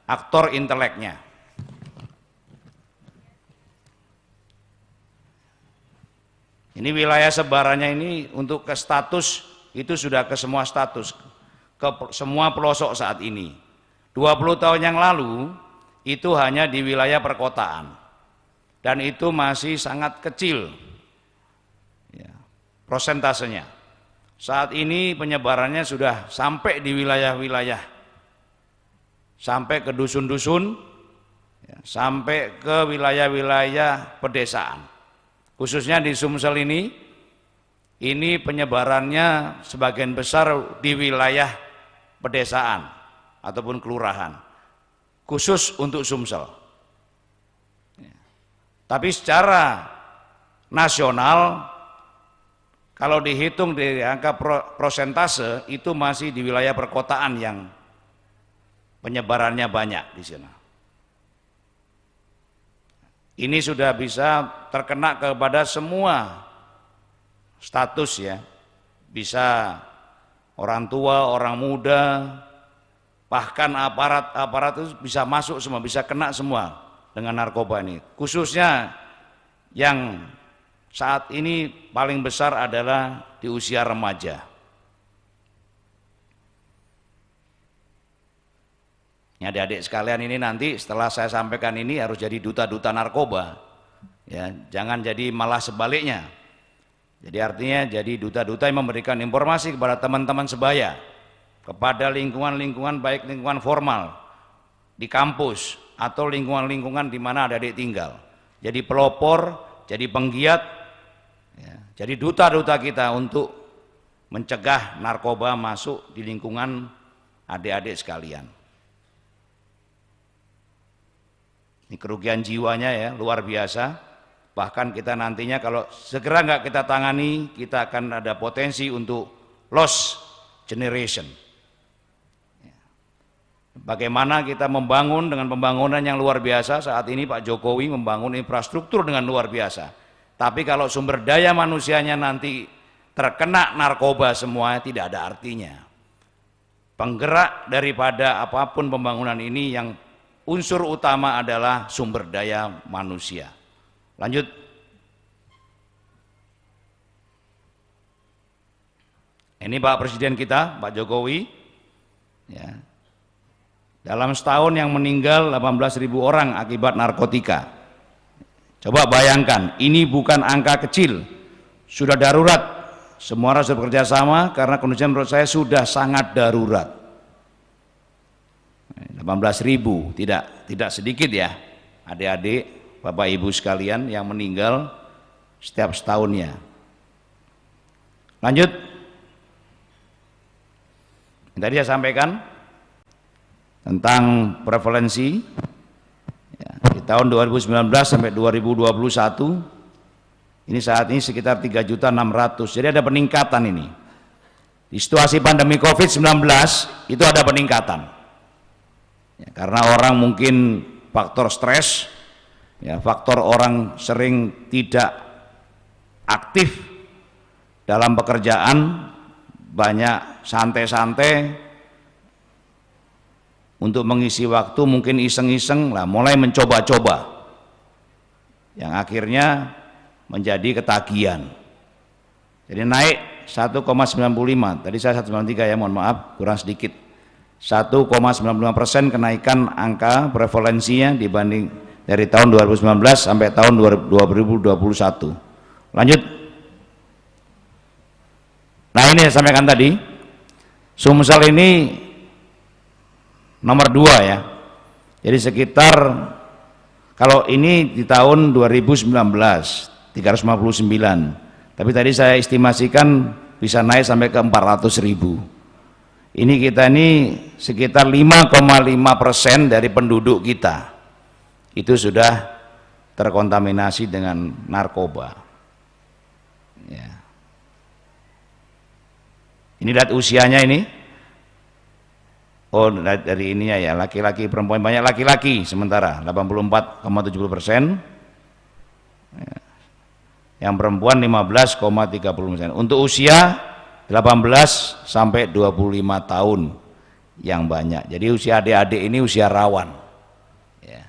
aktor inteleknya. Ini wilayah sebarannya ini untuk ke status itu sudah ke semua status, ke semua pelosok saat ini. 20 tahun yang lalu itu hanya di wilayah perkotaan dan itu masih sangat kecil ya, prosentasenya. Saat ini penyebarannya sudah sampai di wilayah-wilayah, sampai ke dusun-dusun, ya, sampai ke wilayah-wilayah pedesaan. Khususnya di Sumsel ini penyebarannya sebagian besar di wilayah pedesaan ataupun kelurahan, khusus untuk Sumsel. Tapi secara nasional, kalau dihitung dari angka prosentase, itu masih di wilayah perkotaan yang penyebarannya banyak di sana. Ini sudah bisa terkena kepada semua status ya, bisa orang tua, orang muda, bahkan aparat itu bisa masuk semua, bisa kena semua dengan narkoba ini. Khususnya yang saat ini paling besar adalah di usia remaja. Ya, adik-adik sekalian, ini nanti setelah saya sampaikan ini harus jadi duta-duta narkoba. Ya, jangan jadi malah sebaliknya. Jadi artinya jadi duta-duta yang memberikan informasi kepada teman-teman sebaya, kepada lingkungan-lingkungan baik lingkungan formal di kampus atau lingkungan-lingkungan di mana adik-adik tinggal. Jadi pelopor, jadi penggiat, ya, jadi duta-duta kita untuk mencegah narkoba masuk di lingkungan adik-adik sekalian. Ini kerugian jiwanya ya luar biasa. Bahkan kita nantinya kalau segera nggak kita tangani, kita akan ada potensi untuk lost generation. Bagaimana kita membangun dengan pembangunan yang luar biasa saat ini, Pak Jokowi membangun infrastruktur dengan luar biasa. Tapi kalau sumber daya manusianya nanti terkena narkoba semua, tidak ada artinya. Penggerak daripada apapun pembangunan ini yang unsur utama adalah sumber daya manusia. Lanjut. Ini Pak Presiden kita, Pak Jokowi. Ya. Dalam setahun yang meninggal 18.000 orang akibat narkotika. Coba bayangkan, ini bukan angka kecil. Sudah darurat. Semua harus bekerja sama karena kondisi menurut saya sudah sangat darurat. 18.000, tidak sedikit ya adik-adik, bapak ibu sekalian yang meninggal setiap setahunnya. Lanjut. Yang tadi saya sampaikan tentang prevalensi ya, di tahun 2019 sampai 2021 ini saat ini sekitar 3.600.000. Jadi ada peningkatan ini. Di situasi pandemi COVID-19 itu ada peningkatan. Ya, karena orang mungkin faktor stres, ya, faktor orang sering tidak aktif dalam pekerjaan, banyak santai-santai untuk mengisi waktu, mungkin iseng-iseng lah, mulai mencoba-coba, yang akhirnya menjadi ketagihan. Jadi naik 1,95, tadi saya 1,93 ya, mohon maaf kurang sedikit. 1,95% kenaikan angka prevalensinya dibanding dari tahun 2019 sampai tahun 2021. Lanjut. Nah, ini saya sampaikan tadi, Sumsel ini nomor 2 ya. Jadi sekitar, kalau ini di tahun 2019 359, tapi tadi saya estimasikan bisa naik sampai ke 400.000. Ini kita ini sekitar 5,5% dari penduduk kita itu sudah terkontaminasi dengan narkoba. Ya. Ini lihat usianya ini. Oh, dari ininya ya, laki-laki perempuan banyak laki-laki sementara 84,70%. Ya. Yang perempuan 15,30%. Untuk usia 18 sampai 25 tahun yang banyak. Jadi usia adik-adik ini usia rawan. Ya.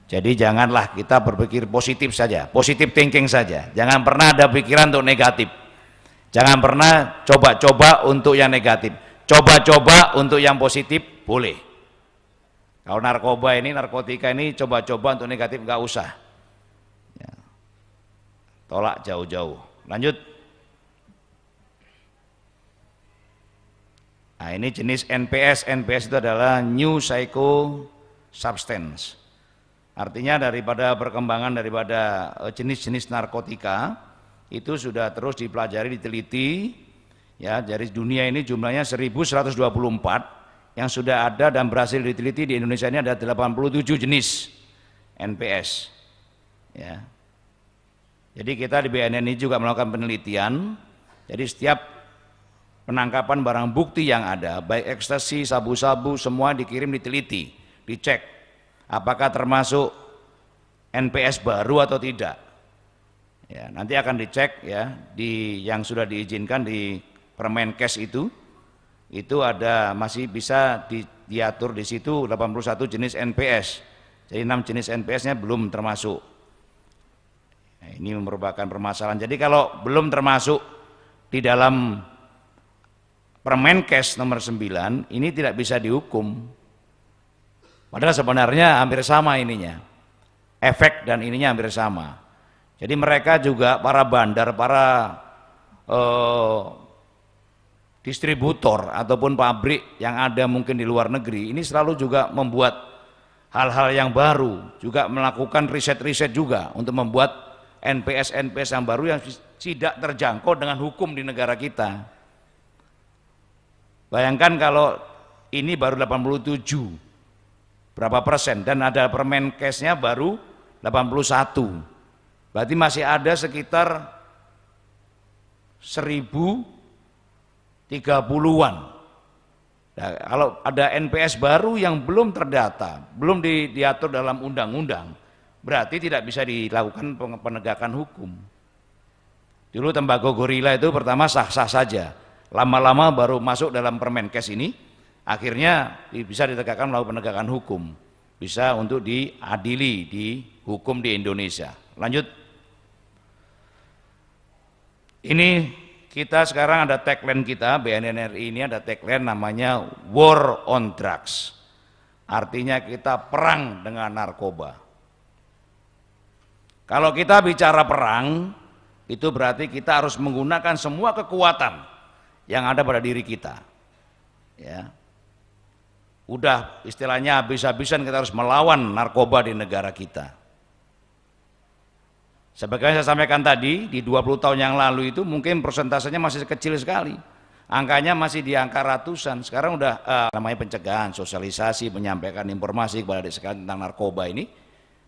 Jadi janganlah kita berpikir positif saja, positif thinking saja. Jangan pernah ada pikiran untuk negatif. Jangan pernah coba-coba untuk yang negatif. Coba-coba untuk yang positif boleh. Kalau narkoba ini, narkotika ini coba-coba untuk negatif nggak usah. Ya. Tolak jauh-jauh. Lanjut. Nah ini jenis NPS. NPS itu adalah New Psycho Substance. Artinya daripada perkembangan daripada jenis-jenis narkotika itu sudah terus dipelajari, diteliti. Ya, dari dunia ini jumlahnya 1124 yang sudah ada dan berhasil diteliti. Di Indonesia ini ada 87 jenis NPS. Ya. Jadi kita di BNN ini juga melakukan penelitian. Jadi setiap penangkapan barang bukti yang ada, baik ekstasi, sabu-sabu, semua dikirim, diteliti, dicek apakah termasuk NPS baru atau tidak. Ya, nanti akan dicek ya di yang sudah diizinkan di Permenkes itu ada masih bisa diatur di situ 81 jenis NPS. Jadi 6 jenis NPS-nya belum termasuk. Nah, ini merupakan permasalahan. Jadi kalau belum termasuk di dalam Permenkes nomor 9 ini tidak bisa dihukum. Padahal sebenarnya hampir sama ininya. Efek dan ininya hampir sama. Jadi mereka juga para bandar, para distributor ataupun pabrik yang ada mungkin di luar negeri ini selalu juga membuat hal-hal yang baru, juga melakukan riset-riset juga untuk membuat NPS-NPS yang baru yang tidak terjangkau dengan hukum di negara kita. Bayangkan kalau ini baru 87 berapa persen dan ada Permenkesnya baru 81, berarti masih ada sekitar 1030-an. Nah, kalau ada NPS baru yang belum terdata, belum diatur dalam undang-undang, berarti tidak bisa dilakukan penegakan hukum. Dulu tembakau gorila itu pertama sah-sah saja, lama-lama baru masuk dalam Permenkes ini, akhirnya bisa ditegakkan melalui penegakan hukum, bisa untuk diadili di hukum di Indonesia. Lanjut. Ini kita sekarang ada tagline kita, BNNRI ini ada tagline namanya War on Drugs. Artinya kita perang dengan narkoba. Kalau kita bicara perang, itu berarti kita harus menggunakan semua kekuatan yang ada pada diri kita. Ya. Udah istilahnya habis-habisan kita harus melawan narkoba di negara kita. Sebagaimana saya sampaikan tadi, di 20 tahun yang lalu itu mungkin persentasenya masih kecil sekali. Angkanya masih di angka ratusan. Sekarang udah namanya pencegahan, sosialisasi, menyampaikan informasi kepada adik sekalian tentang narkoba ini,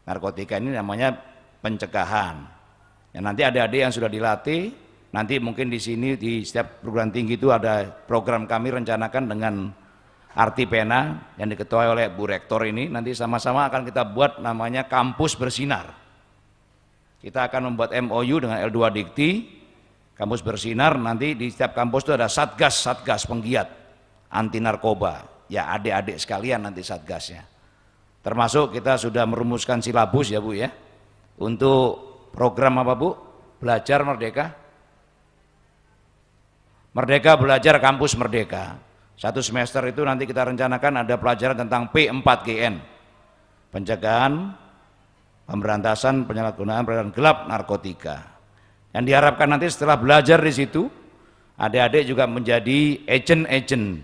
narkotika ini namanya pencegahan. Ya, nanti adik-adik yang sudah dilatih, nanti mungkin di sini di setiap perguruan tinggi itu ada program kami rencanakan dengan Arti Pena yang diketuai oleh Bu Rektor ini, nanti sama-sama akan kita buat namanya kampus bersinar. Kita akan membuat MOU dengan L2 Dikti, kampus bersinar, nanti di setiap kampus itu ada satgas penggiat anti narkoba. Ya adik-adik sekalian nanti satgasnya. Termasuk kita sudah merumuskan silabus ya Bu ya. Untuk program apa Bu? Belajar Merdeka. Merdeka Belajar Kampus Merdeka. 1 semester itu nanti kita rencanakan ada pelajaran tentang P4GN. Pencegahan, pemberantasan penyalahgunaan peredaran gelap narkotika. Yang diharapkan nanti setelah belajar di situ, adik-adik juga menjadi agent-agent,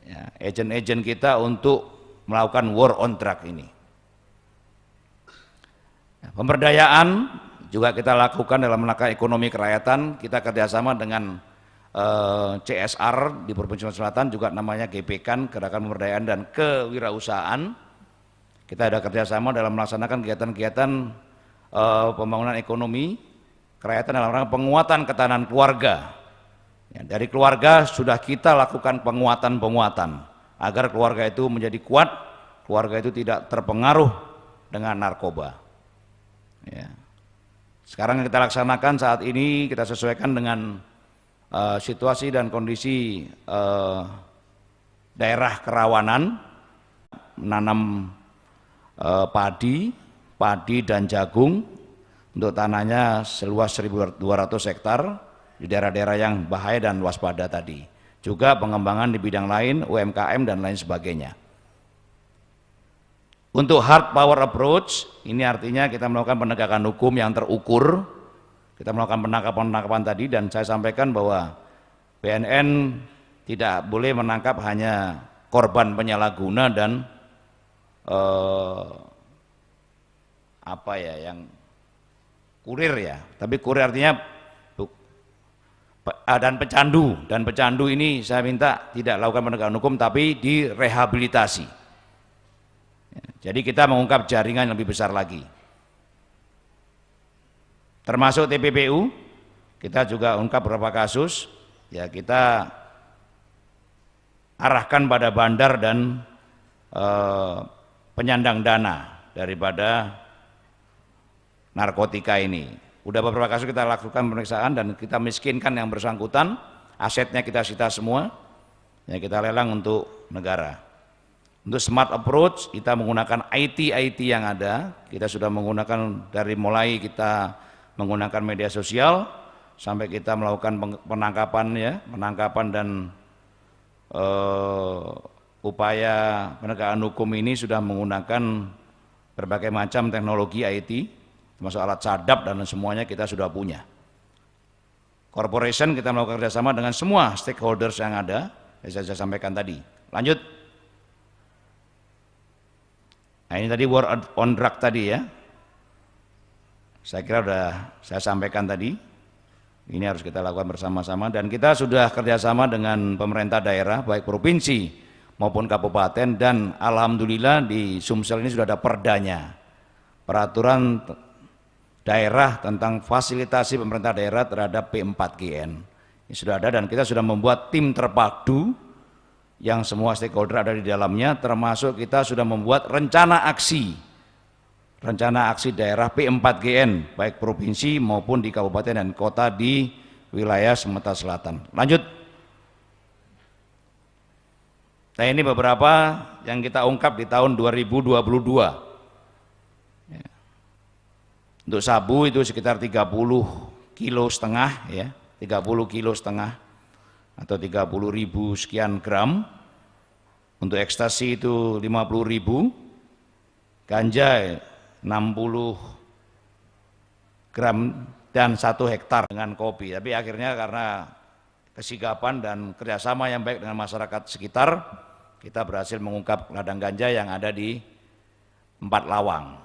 ya, agent-agent kita untuk melakukan war on drug ini. Pemberdayaan juga kita lakukan dalam rangka ekonomi kerakyatan. Kita kerjasama dengan CSR di Provinsi Sumatera Selatan, juga namanya GPK, Gerakan Pemberdayaan dan Kewirausahaan. Kita ada kerjasama dalam melaksanakan kegiatan-kegiatan pembangunan ekonomi kerakyatan dalam rangka penguatan ketahanan keluarga. Ya, dari keluarga sudah kita lakukan penguatan agar keluarga itu menjadi kuat, keluarga itu tidak terpengaruh dengan narkoba. Ya. Sekarang yang kita laksanakan saat ini kita sesuaikan dengan situasi dan kondisi daerah kerawanan, menanam padi dan jagung untuk tanahnya seluas 1.200 hektar di daerah-daerah yang bahaya dan waspada tadi. Juga pengembangan di bidang lain, UMKM dan lain sebagainya. Untuk hard power approach, ini artinya kita melakukan penegakan hukum yang terukur. Kita melakukan penangkapan-penangkapan tadi, dan saya sampaikan bahwa BNN tidak boleh menangkap hanya korban penyalahguna dan yang kurir ya, tapi kurir artinya dan pecandu ini saya minta tidak lakukan penegakan hukum tapi direhabilitasi. Jadi kita mengungkap jaringan yang lebih besar lagi, termasuk TPPU. Kita juga ungkap beberapa kasus, ya kita arahkan pada bandar dan penyandang dana daripada narkotika ini. Udah beberapa kasus kita lakukan pemeriksaan dan kita miskinkan yang bersangkutan, asetnya kita sita semua, ya kita lelang untuk negara. Untuk smart approach, kita menggunakan IT yang ada. Kita sudah menggunakan dari mulai kita menggunakan media sosial sampai kita melakukan penangkapan dan upaya penegakan hukum ini sudah menggunakan berbagai macam teknologi IT, termasuk alat sadap dan semuanya kita sudah punya. Corporation kita melakukan kerjasama dengan semua stakeholders yang ada, yang saya sampaikan tadi. Lanjut. Nah, ini tadi war on drug tadi ya. Saya kira sudah saya sampaikan tadi. Ini harus kita lakukan bersama-sama, dan kita sudah kerjasama dengan pemerintah daerah baik provinsi maupun kabupaten, dan alhamdulillah di Sumsel ini sudah ada perdanya, peraturan daerah tentang fasilitasi pemerintah daerah terhadap P4GN. Ini sudah ada dan kita sudah membuat tim terpadu yang semua stakeholder ada di dalamnya, termasuk kita sudah membuat rencana aksi daerah P4GN baik provinsi maupun di kabupaten dan kota di wilayah Sumatera Selatan. Lanjut. Nah, ini beberapa yang kita ungkap di tahun 2022. Untuk sabu itu sekitar 30,5 kilo ya, 30,5 kilo atau 30.000 sekian gram. Untuk ekstasi itu 50.000, ganja 60 gram dan 1 hektar dengan kopi. Tapi akhirnya karena kesigapan dan kerjasama yang baik dengan masyarakat sekitar, kita berhasil mengungkap ladang ganja yang ada di 4 Lawang.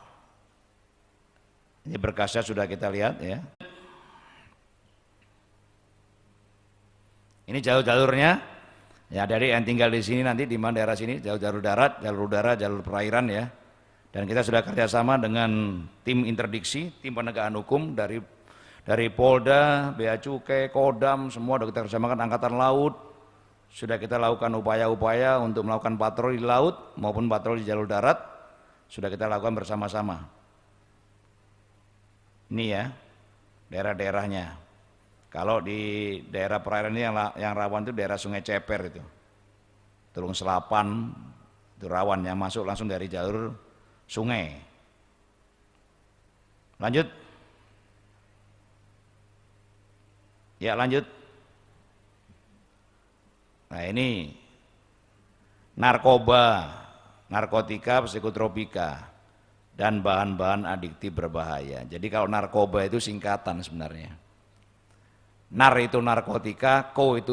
Ini berkasnya sudah kita lihat ya. Ini jalur-jalurnya. Ya, dari yang tinggal di sini nanti di mana daerah sini, jalur darat, jalur udara, jalur perairan ya. Dan kita sudah kerjasama dengan tim interdiksi, tim penegakan hukum dari Polda, Bea Cukai, Kodam, semua sudah kita kerjasamakan, Angkatan Laut. Sudah kita lakukan upaya-upaya untuk melakukan patroli di laut maupun patroli di jalur darat, sudah kita lakukan bersama-sama. Ini ya, daerah-daerahnya. Kalau di daerah perairan ini yang rawan itu daerah Sungai Ceper itu, Tulung Selapan itu rawan, yang masuk langsung dari jalur sungai. Lanjut. Ya lanjut. Nah ini narkoba, narkotika, psikotropika, dan bahan-bahan adiktif berbahaya. Jadi kalau narkoba itu singkatan sebenarnya. Nar itu narkotika, ko itu